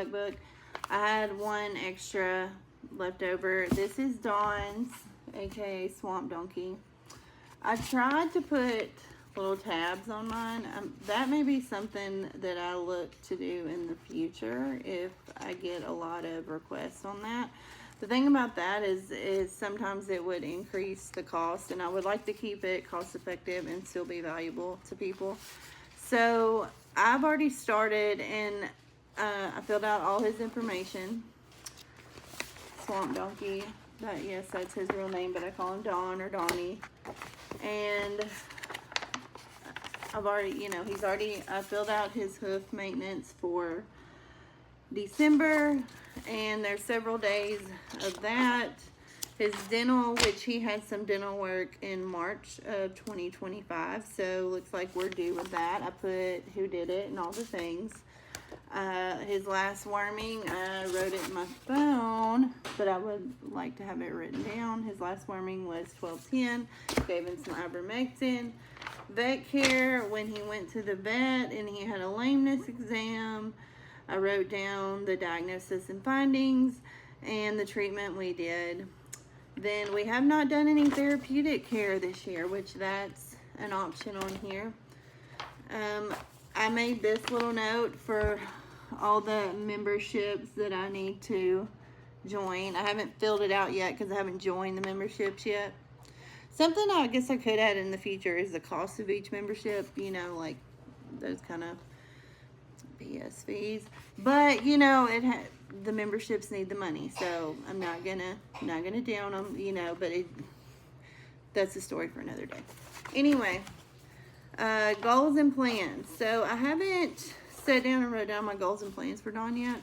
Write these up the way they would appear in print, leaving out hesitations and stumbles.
black book. I had one extra left over. This is Dawn's, aka Swamp Donkey. I tried to put little tabs on mine. That may be something that I look to do in the future if I get a lot of requests on that. The thing about that is sometimes it would increase the cost, and I would like to keep it cost effective and still be valuable to people. So I've already started, and I filled out all his information. Swamp Donkey, yes, that's his real name, but I call him Don or Donnie. And I've already, I filled out his hoof maintenance for December, and there's several days of that. His dental, which he had some dental work in March of 2025, so looks like we're due with that. I put who did it and all the things. His last worming, I wrote it in my phone, but I would like to have it written down. His last worming was 12/10. Gave him some ivermectin. Vet care, when he went to the vet and he had a lameness exam, I wrote down the diagnosis and findings and the treatment we did. Then we have not done any therapeutic care this year, which that's an option on here. I made this little note for all the memberships that I need to join. I haven't filled it out yet because I haven't joined the memberships yet. Something I guess I could add in the future is the cost of each membership, like those kind of BS fees. But the memberships need the money, so I'm not gonna down them, but that's a story for another day. Anyway, goals and plans. So I haven't sat down and wrote down my goals and plans for Dawn yet.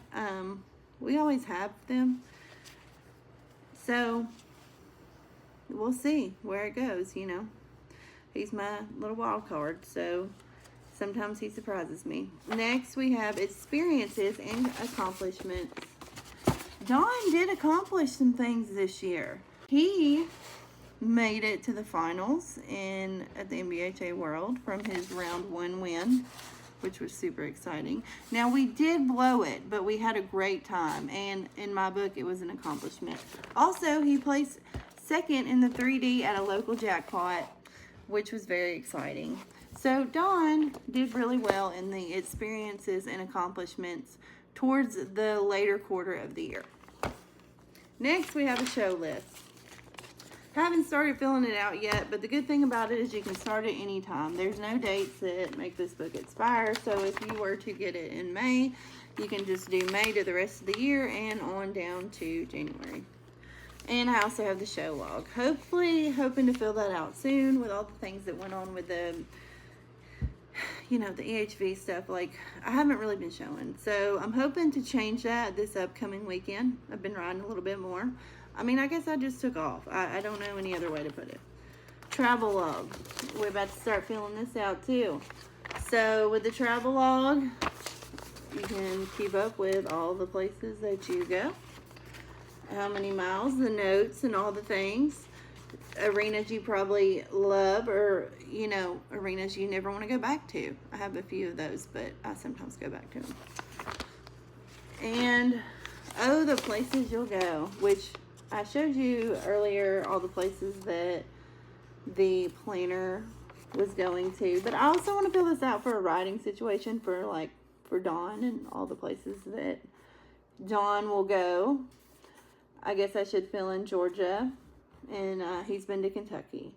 We always have them, so we'll see where it goes. He's my little wild card, so sometimes he surprises me. Next, we have experiences and accomplishments. Dawn did accomplish some things this year. He made it to the finals at the NBHA World from his round 1 win, which was super exciting. Now, we did blow it, but we had a great time, and in my book, it was an accomplishment. Also, he placed second in the 3D at a local jackpot, which was very exciting. So Dawn did really well in the experiences and accomplishments towards the later quarter of the year. Next, we have a show list. I haven't started filling it out yet, but the good thing about it is you can start at any time. There's no dates that make this book expire, so if you were to get it in May, you can just do May to the rest of the year and on down to January. And I also have the show log. Hoping to fill that out soon with all the things that went on with the EHV stuff. Like, I haven't really been showing. So I'm hoping to change that this upcoming weekend. I've been riding a little bit more. I guess I just took off. I don't know any other way to put it. Travel log. We're about to start filling this out too. So with the travel log, you can keep up with all the places that you go. How many miles, the notes, and all the things. Arenas you probably love, or arenas you never want to go back to. I have a few of those, but I sometimes go back to them. And the places you'll go, which I showed you earlier, all the places that the planner was going to. But I also want to fill this out for a riding situation for Dawn and all the places that Dawn will go. I guess I should fill in Georgia, and he's been to Kentucky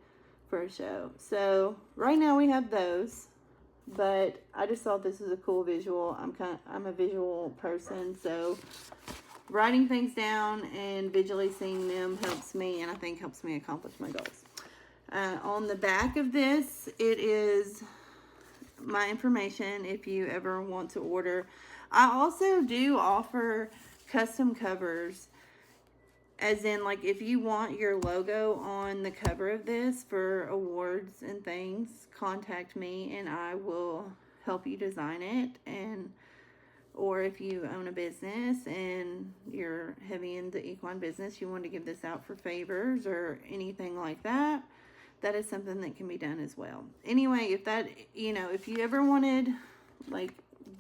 for a show. So right now we have those, but I just thought this was a cool visual. I'm a visual person, so writing things down and visually seeing them helps me, and I think helps me accomplish my goals. On the back of this, it is my information if you ever want to order. I also do offer custom covers, as in, if you want your logo on the cover of this for awards and things, contact me and I will help you design it. Or if you own a business and you're heavy in the equine business, you want to give this out for favors or anything like that, that is something that can be done as well. Anyway, if you ever wanted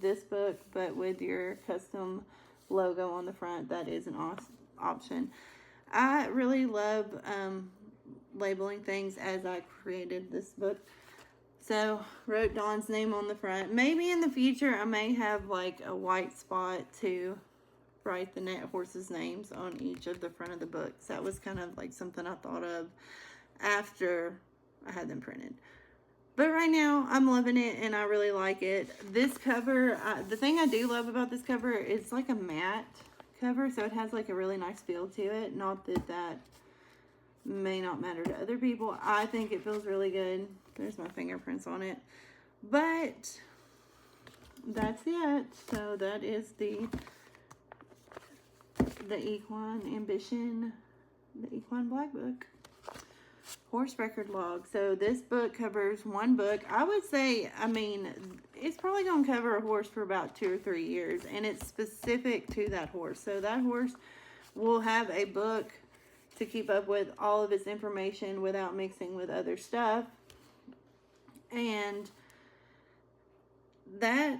this book, but with your custom logo on the front, that is an option. I really love labeling things as I created this book. So, wrote Dawn's name on the front. Maybe in the future I may have like a white spot to write the horses' names on each of the front of the books. That was kind of like something I thought of after I had them printed. But right now, I'm loving it, and I really like it. This cover, the thing I do love about this cover is like a matte cover, so it has like a really nice feel to it. Not that that may not matter to other people. I think it feels really good. There's my fingerprints on it. But that's it. So that is the Equine Ambition, the Equine Black Book. Horse record log. So this book covers one book. I would say, I mean, it's probably going to cover a horse for about 2 or 3 years, and it's specific to that horse. So that horse will have a book to keep up with all of its information without mixing with other stuff. And that,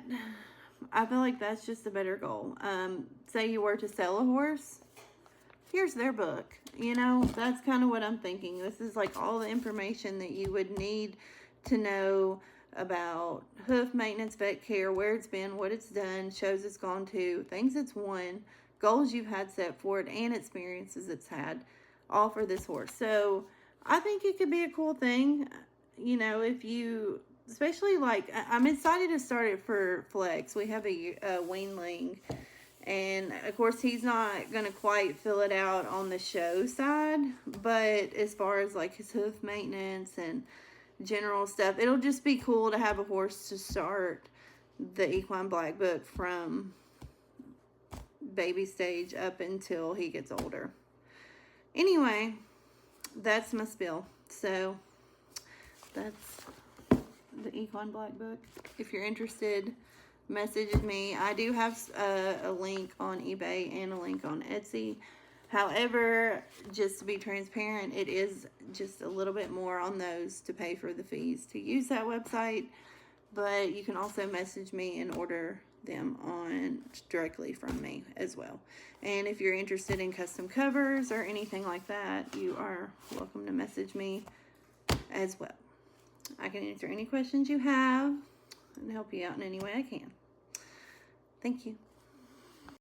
I feel like that's just a better goal. Say you were to sell a horse, here's their book. You know, that's kind of what I'm thinking. This is like all the information that you would need to know about hoof maintenance, vet care, where it's been, what it's done, shows it's gone to, things it's won, goals you've had set for it, and experiences it's had, all for this horse. So I think it could be a cool thing, you know, if you, especially like, I'm excited to start it for Flex. We have a weanling. And, of course, he's not going to quite fill it out on the show side. But as far as, like, his hoof maintenance and general stuff, it'll just be cool to have a horse to start the Equine Black Book from baby stage up until he gets older. Anyway, that's my spiel. So, that's the Equine Black Book. If you're interested, message me. I do have a link on eBay and a link on Etsy. However, just to be transparent, it is just a little bit more on those to pay for the fees to use that website. But you can also message me and order them on directly from me as well. And if you're interested in custom covers or anything like that, you are welcome to message me as well. I can answer any questions you have and help you out in any way I can. Thank you.